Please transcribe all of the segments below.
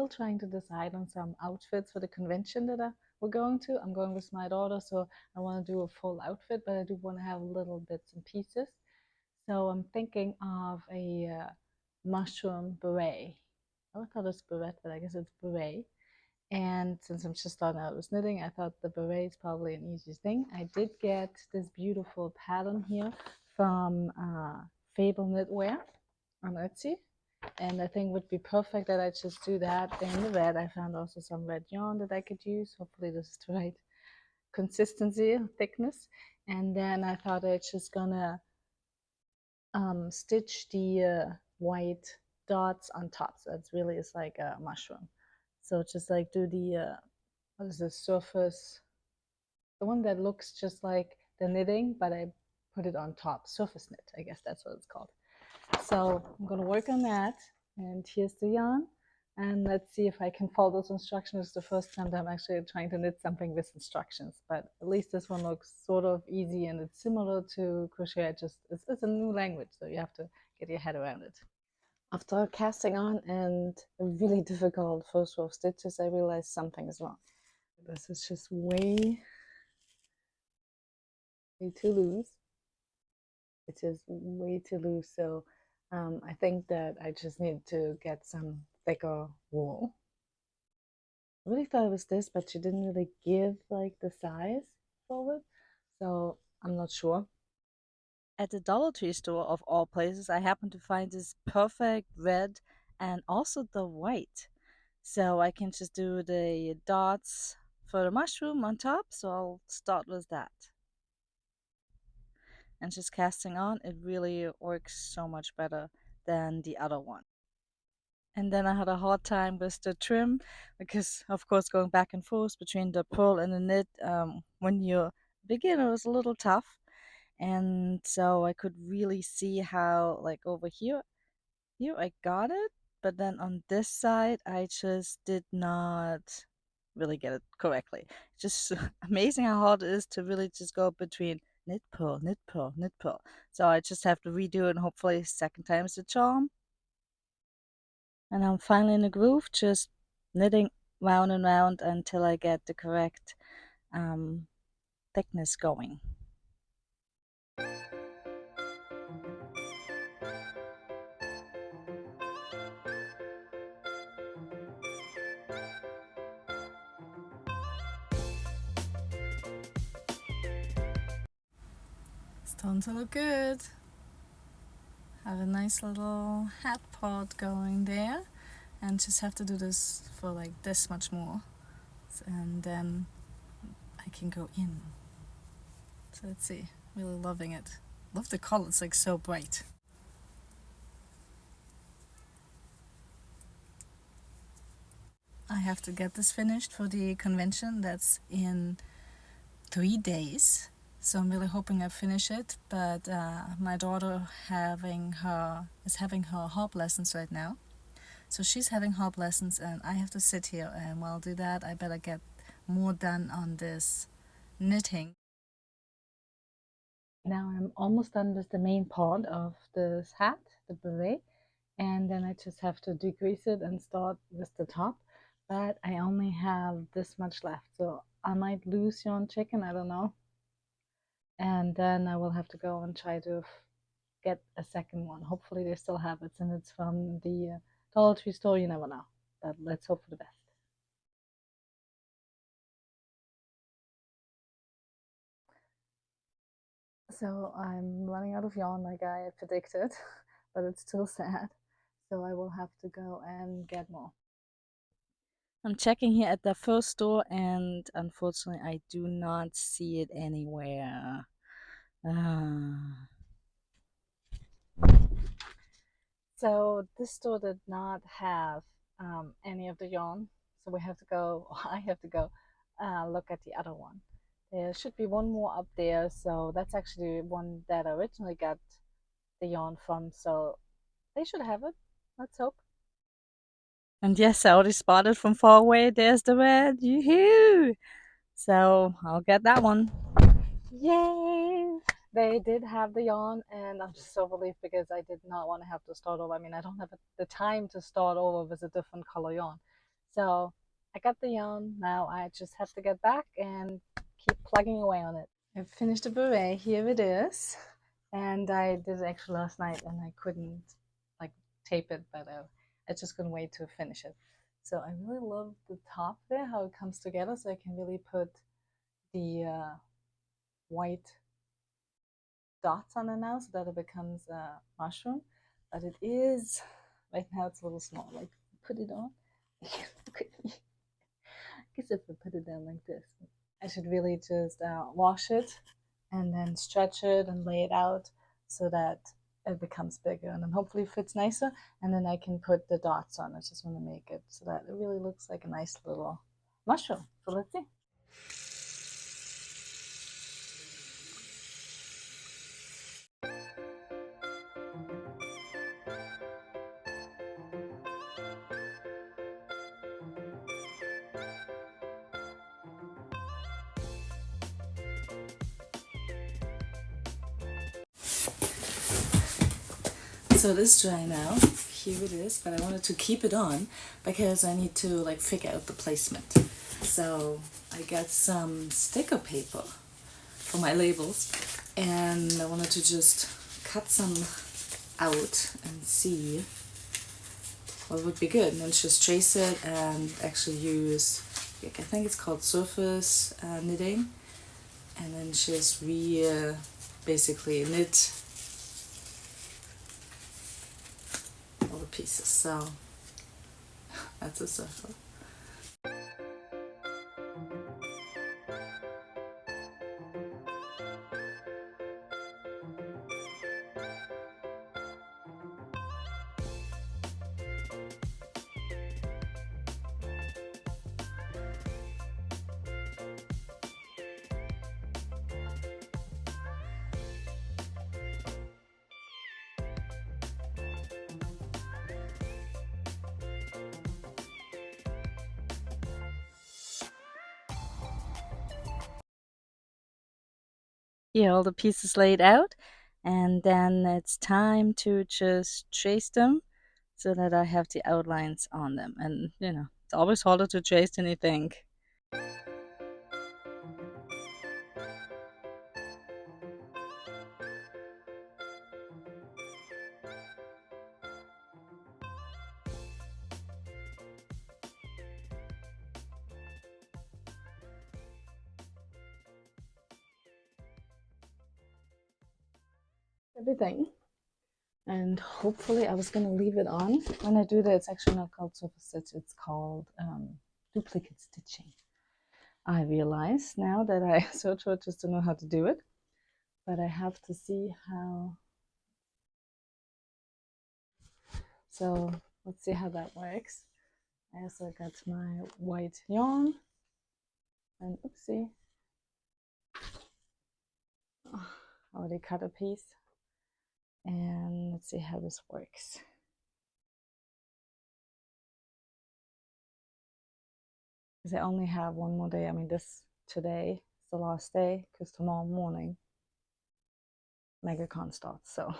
still trying to decide on some outfits for the convention that we're going to. I'm going with my daughter, so I want to do a full outfit, but I do want to have little bits and pieces. So I'm thinking of a mushroom beret. I thought it's beret, but I guess it's beret. And since I'm just starting out with knitting, I thought the beret is probably an easy thing. I did get this beautiful pattern here from Fabel Knitwear on Etsy. And I think it would be perfect that I just do that in the red. I found also some red yarn that I could use. Hopefully this is the right consistency, thickness. And then I thought I just gonna stitch the white dots on top. So it's really is like a mushroom. So just like do the, what is this, surface, the one that looks just like the knitting, but I put it on top, surface knit, I guess that's what it's called. So I'm gonna work on that, and here's the yarn, and let's see if I can follow those instructions. It's the first time that I'm actually trying to knit something with instructions, but at least this one looks sort of easy, and it's similar to crochet. It's a new language, so you have to get your head around it. After casting on and a really difficult first row of stitches, I realized something is wrong. This is just way too loose. It is way too loose, so I think that I just need to get some thicker wool. I really thought it was this, but she didn't really give like the size for it, so I'm not sure. At the Dollar Tree store of all places, I happened to find this perfect red and also the white. So I can just do the dots for the mushroom on top, so I'll start with that. And just casting on, it really works so much better than the other one. And then I had a hard time with the trim because, of course, going back and forth between the purl and the knit when you're a beginner is a little tough. And so I could really see how, like over here I got it, but then on this side, I just did not really get it correctly. It's just amazing how hard it is to really just go between knit, purl, knit, purl, knit, purl. So I just have to redo it, and hopefully second time is the charm. And I'm finally in the groove, just knitting round and round until I get the correct thickness going. It's starting to look good. Have a nice little hat part going there, and just have to do this for like this much more, and then I can go in. So let's see, really loving it. Love the color, it's like so bright. I have to get this finished for the convention that's in 3 days. So I'm really hoping I finish it, but my daughter is having her harp lessons right now. So she's having harp lessons and I have to sit here, and while I do that I better get more done on this knitting. Now I'm almost done with the main part of this hat, the beret, and then I just have to decrease it and start with the top. But I only have this much left, so I might lose yarn chicken, I don't know. And then I will have to go and try to get a second one. Hopefully they still have it, and it's from the Dollar Tree store. You never know, but let's hope for the best. So I'm running out of yarn like I had predicted, but it's still sad, so I will have to go and get more. I'm checking here at the first store, and unfortunately I do not see it anywhere. So this store did not have any of the yarn, so we have to go, I have to go look at the other one. There should be one more up there, so that's actually one that I originally got the yarn from, so they should have it. Let's hope. And yes, I already spotted from far away, there's the red, yoo-hoo! So I'll get that one. Yay! They did have the yarn, and I'm just so relieved because I did not want to have to start over. I mean, I don't have the time to start over with a different color yarn. So I got the yarn. Now I just have to get back and keep plugging away on it. I finished the beret. Here it is. And I did it actually last night and I couldn't like tape it, but I just couldn't wait to finish it. So I really love the top there, how it comes together. So I can really put the white dots on it now so that it becomes a mushroom. But it is, right now it's a little small. Like, put it on. Look at me. I guess if I put it down like this, I should really just wash it and then stretch it and lay it out so that it becomes bigger and then hopefully fits nicer. And then I can put the dots on. I just want to make it so that it really looks like a nice little mushroom. So let's see. So it is dry now. Here it is, but I wanted to keep it on because I need to like figure out the placement. So I got some sticker paper for my labels and I wanted to just cut some out and see what would be good, and then just trace it and actually use, like, I think it's called surface knitting, and then just basically knit all the pieces. So that's a circle. Yeah, all the pieces laid out, and then it's time to just trace them so that I have the outlines on them. And it's always harder to trace than you think. Everything. And hopefully I was gonna leave it on. When I do that, it's actually not called surface stitch, it's called duplicate stitching. I realize now that I search for it just to know how to do it, but I have to see how. So let's see how that works. I also got my white yarn, and oopsie, I already cut a piece, and let's see how this works. Because I only have one more day. I mean, today is the last day, because tomorrow morning MEGACON starts, so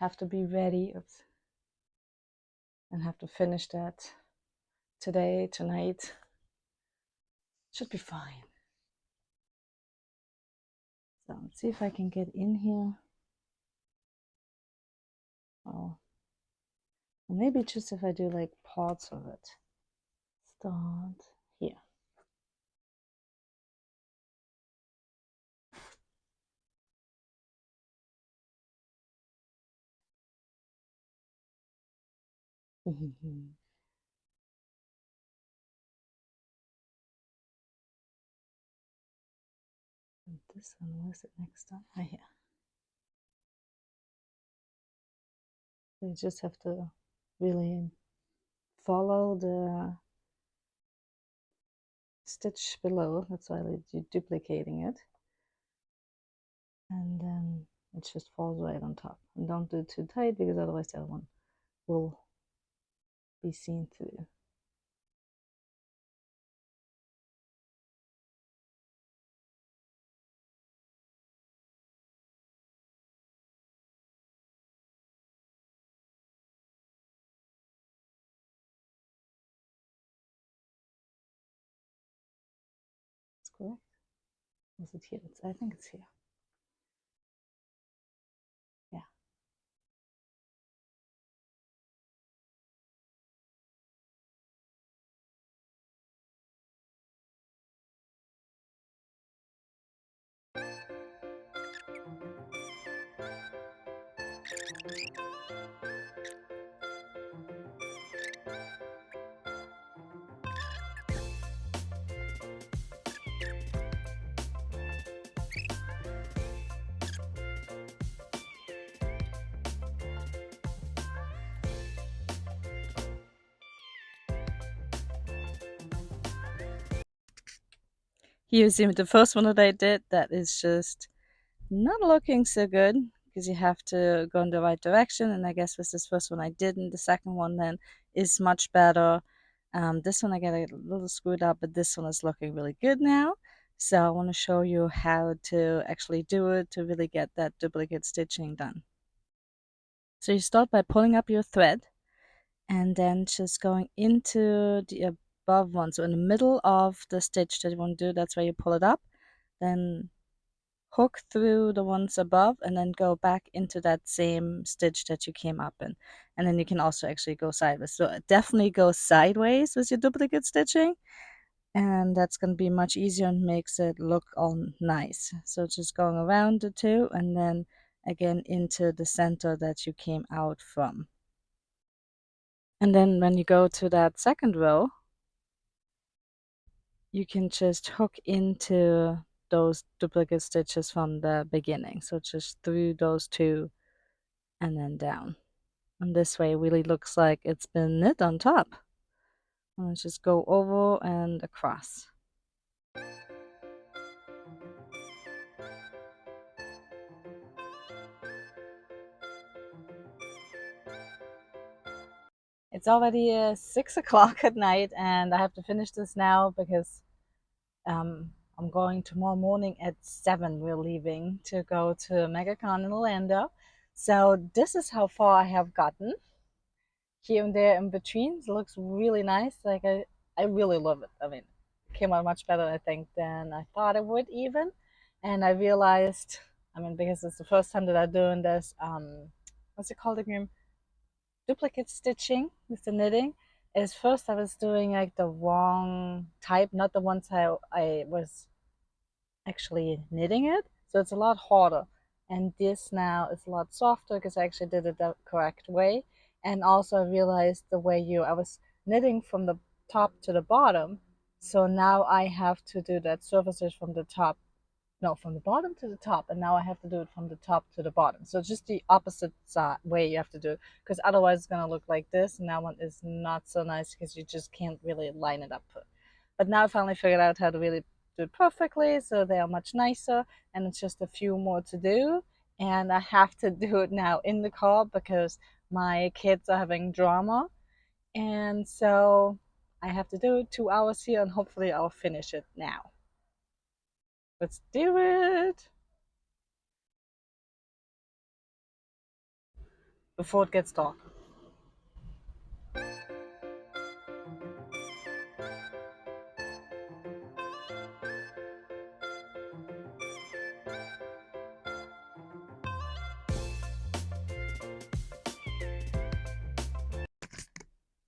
have to be ready, and have to finish that today, tonight. Should be fine. So let's see if I can get in here. Oh, maybe just if I do like parts of it. Start here. And this one, where's it next time? Ah, here. You just have to really follow the stitch below. That's why you're duplicating it. And then it just falls right on top. And don't do it too tight because otherwise the other one will be seen through. correct? Was it here? I think it's here. Yeah. Here you see the first one that I did, that is just not looking so good because you have to go in the right direction. And I guess with this first one I didn't. The second one then is much better. This one I got a little screwed up, but this one is looking really good now. So I want to show you how to actually do it to really get that duplicate stitching done. So you start by pulling up your thread and then just going into the above one. So in the middle of the stitch that you want to do, that's where you pull it up. Then hook through the ones above and then go back into that same stitch that you came up in. And then you can also actually go sideways. So definitely go sideways with your duplicate stitching. And that's going to be much easier and makes it look all nice. So just going around the two and then again into the center that you came out from. And then when you go to that second row, you can just hook into those duplicate stitches from the beginning. So just through those two and then down. And this way it really looks like it's been knit on top. And let's just go over and across. It's already 6 o'clock at night and I have to finish this now because I'm going tomorrow morning at 7. We're leaving to go to MEGACON in Orlando. So this is how far I have gotten. Here and there in between. It looks really nice. Like I really love it. I mean, it came out much better, I think, than I thought it would even. And I realized, I mean, because it's the first time that I'm doing this, what's it called again? Duplicate stitching with the knitting. Is first I was doing like the wrong type, not the ones I was actually knitting it. So it's a lot harder. And this now is a lot softer because I actually did it the correct way. And also I realized the way I was knitting from the top to the bottom. So now I have to do that surface stitch from the top, no, from the bottom to the top. And now I have to do it from the top to the bottom. So just the opposite side way you have to do it, because otherwise it's going to look like this. And that one is not so nice because you just can't really line it up. But now I finally figured out how to really do it perfectly, so they are much nicer, and it's just a few more to do. And I have to do it now in the car because my kids are having drama, and so I have to do it 2 hours here, and hopefully I'll finish it now. Let's do it before it gets dark.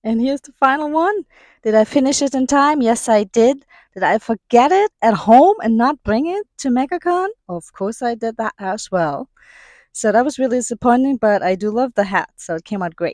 And here's the final one. Did I finish it in time? Yes, I did. Did I forget it at home and not bring it to MegaCon? Of course, I did that as well. So that was really disappointing, but I do love the hat, so it came out great.